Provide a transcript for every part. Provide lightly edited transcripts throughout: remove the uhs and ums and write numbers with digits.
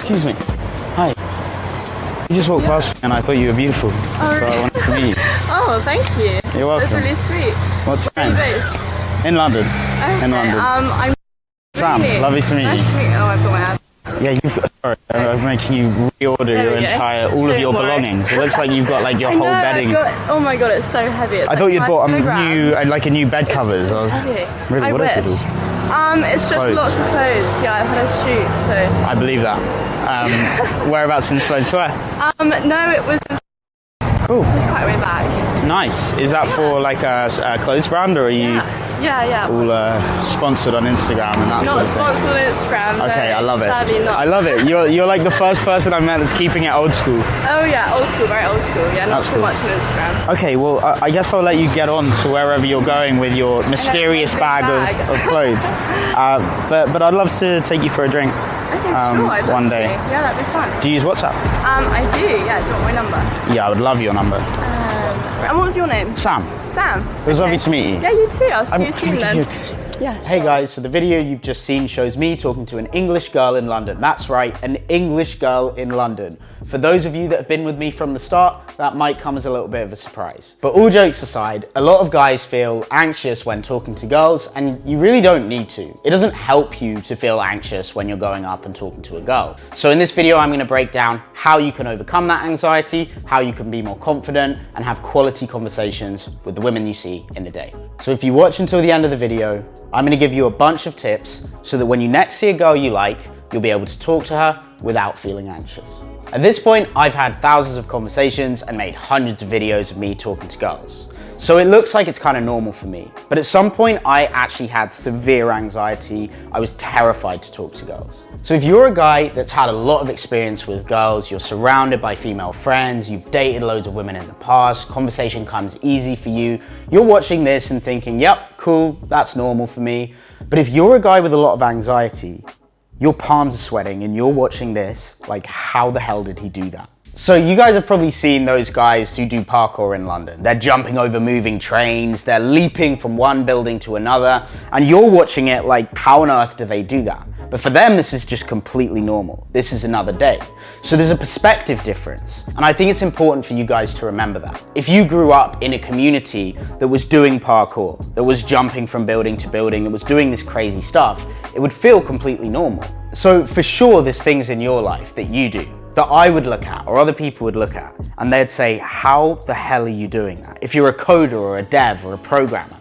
Excuse me. Hi. You just walked past me and I thought you were beautiful. Oh, so I wanted to meet you. Oh, thank you. You're welcome. That's really sweet. What's your Where are you name? based? In London. Okay. In London. I'm Sam, really? lovely to meet you. Nice to meet you. Oh, I've got my app. Yeah, you've got. Sorry, I'm making you reorder There your we go. entire, all of Don't your worry. belongings. It looks like you've got like your I whole know, bedding. oh my god, it's so heavy. It's I thought you'd bought a kilograms. new bed It's covers. so I was- heavy. Really, I what wish. is it all? It's just Clothes. lots of clothes. Yeah, I've had a shoot, so. I believe that. Whereabouts in Sloane Square? No, it was Cool. quite way back. Nice. Is that for like a clothes brand, or are you Yeah. all sponsored on Instagram and that sort Not of thing? sponsored on Instagram. Okay, no, I love it. Sadly not. I love it. You're like the first person I met that's keeping it old school. Oh yeah, old school, very old school. Yeah, not That's so cool. much on Instagram. Okay, well, I guess I'll let you get on to wherever you're going with your mysterious big bag bag. of clothes. But I'd love to take you for a drink Okay, sure. I'd love one to. day. Yeah, that'd be fun. Do you use WhatsApp? I do. Yeah, do you want my number? Yeah, I would love your number. And what was your name? Sam, Sam. it was lovely to meet you. Yeah, you too. I'll see you soon Can I then. give you a kiss? Yeah. Hey guys, so the video you've just seen shows me talking to an English girl in London. That's right, an English girl in London. For those of you that have been with me from the start, that might come as a little bit of a surprise. But all jokes aside, a lot of guys feel anxious when talking to girls, and you really don't need to. It doesn't help you to feel anxious when you're going up and talking to a girl. So in this video, I'm gonna break down how you can overcome that anxiety, how you can be more confident, and have quality conversations with the women you see in the day. So if you watch until the end of the video, I'm gonna give you a bunch of tips so that when you next see a girl you like, you'll be able to talk to her without feeling anxious. At this point, I've had thousands of conversations and made hundreds of videos of me talking to girls. So it looks like it's kind of normal for me, but at some point I actually had severe anxiety. I was terrified to talk to girls. So if you're a guy that's had a lot of experience with girls, you're surrounded by female friends, you've dated loads of women in the past, conversation comes easy for you, you're watching this and thinking, yep, cool, that's normal for me. But if you're a guy with a lot of anxiety, your palms are sweating and you're watching this, like how the hell did he do that? So you guys have probably seen those guys who do parkour in London. They're jumping over moving trains, they're leaping from one building to another, and you're watching it like, how on earth do they do that? But for them, this is just completely normal. This is another day. So there's a perspective difference. And I think it's important for you guys to remember that. If you grew up in a community that was doing parkour, that was jumping from building to building, that was doing this crazy stuff, it would feel completely normal. So for sure, there's things in your life that you do that I would look at or other people would look at and they'd say, how the hell are you doing that? If you're a coder or a dev or a programmer.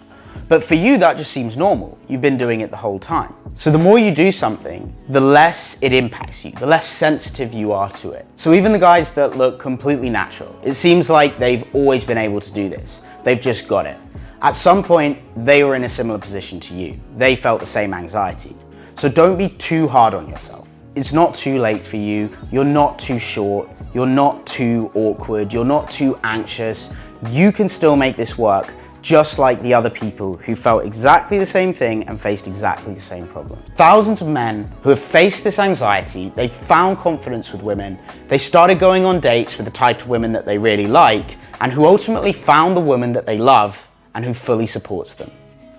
But for you, that just seems normal. You've been doing it the whole time. So the more you do something, the less it impacts you, the less sensitive you are to it. So even the guys that look completely natural, it seems like they've always been able to do this. They've just got it. At some point, they were in a similar position to you. They felt the same anxiety. So don't be too hard on yourself. It's not too late for you. You're not too short. You're not too awkward. You're not too anxious. You can still make this work, just like the other people who felt exactly the same thing and faced exactly the same problem. Thousands of men who have faced this anxiety, they found confidence with women, they started going on dates with the type of women that they really like, and who ultimately found the woman that they love and who fully supports them.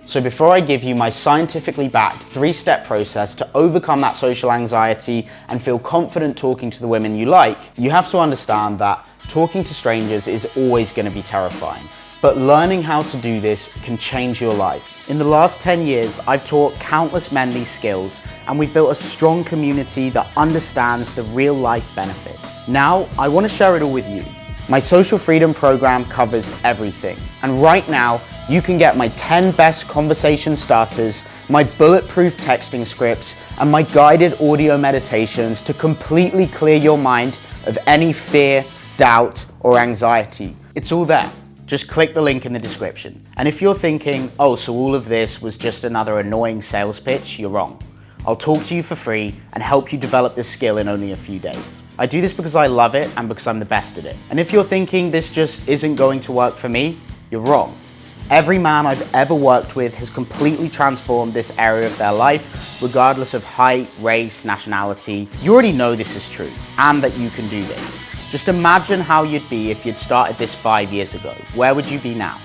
So before I give you my scientifically backed 3-step process to overcome that social anxiety and feel confident talking to the women you like, you have to understand that talking to strangers is always going to be terrifying. But learning how to do this can change your life. In the last 10 years, I've taught countless men these skills, and we've built a strong community that understands the real life benefits. Now, I want to share it all with you. My Social Freedom Program covers everything. And right now, you can get my 10 best conversation starters, my bulletproof texting scripts, and my guided audio meditations to completely clear your mind of any fear, doubt, or anxiety. It's all there. Just click the link in the description. And if you're thinking, oh, so all of this was just another annoying sales pitch, you're wrong. I'll talk to you for free and help you develop this skill in only a few days. I do this because I love it and because I'm the best at it. And if you're thinking this just isn't going to work for me, you're wrong. Every man I've ever worked with has completely transformed this area of their life, regardless of height, race, nationality. You already know this is true and that you can do this. Just imagine how you'd be if you'd started this 5 years ago. Where would you be now?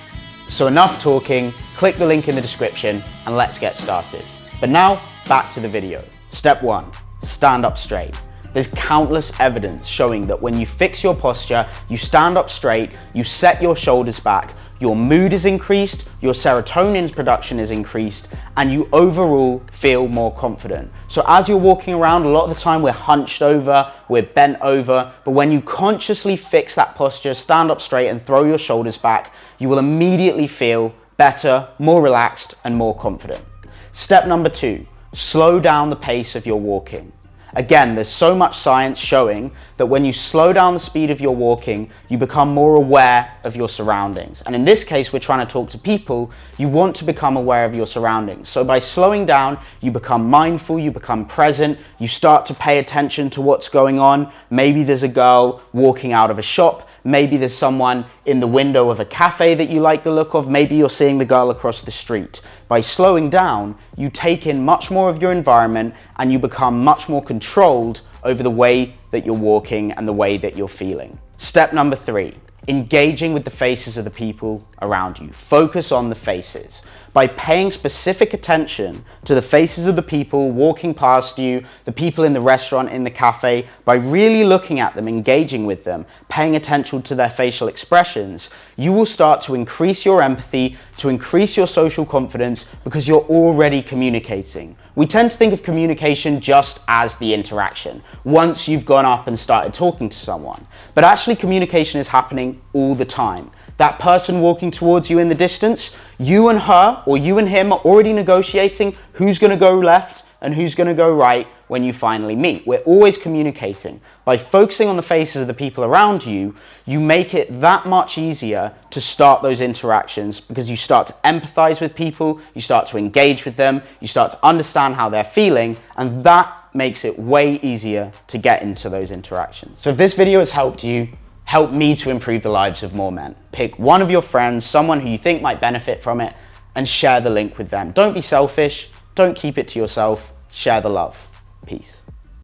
So enough talking, click the link in the description and let's get started. But now, back to the video. Step 1, stand up straight. There's countless evidence showing that when you fix your posture, you stand up straight, you set your shoulders back, your mood is increased, your serotonin production is increased, and you overall feel more confident. So as you're walking around, a lot of the time we're hunched over, we're bent over, but when you consciously fix that posture, stand up straight and throw your shoulders back, you will immediately feel better, more relaxed, and more confident. Step number 2, slow down the pace of your walking. Again, there's so much science showing that when you slow down the speed of your walking, you become more aware of your surroundings. And in this case, we're trying to talk to people. You want to become aware of your surroundings. So by slowing down, you become mindful, you become present, you start to pay attention to what's going on. Maybe there's a girl walking out of a shop. Maybe there's someone in the window of a cafe that you like the look of. Maybe you're seeing the girl across the street. By slowing down, you take in much more of your environment and you become much more controlled over the way that you're walking and the way that you're feeling. Step number 3, engaging with the faces of the people around you. Focus on the faces. By paying specific attention to the faces of the people walking past you, the people in the restaurant, in the cafe, by really looking at them, engaging with them, paying attention to their facial expressions, you will start to increase your empathy, to increase your social confidence, because you're already communicating. We tend to think of communication just as the interaction, once you've gone up and started talking to someone. But actually communication is happening all the time. That person walking towards you in the distance, you and her or you and him are already negotiating who's going to go left and who's going to go right when you finally meet. We're always communicating. By focusing on the faces of the people around you, you make it that much easier to start those interactions because you start to empathize with people, you start to engage with them, you start to understand how they're feeling, and that makes it way easier to get into those interactions. So if this video has helped you, help me to improve the lives of more men. Pick one of your friends, someone who you think might benefit from it, and share the link with them. Don't be selfish, don't keep it to yourself, share the love. Peace.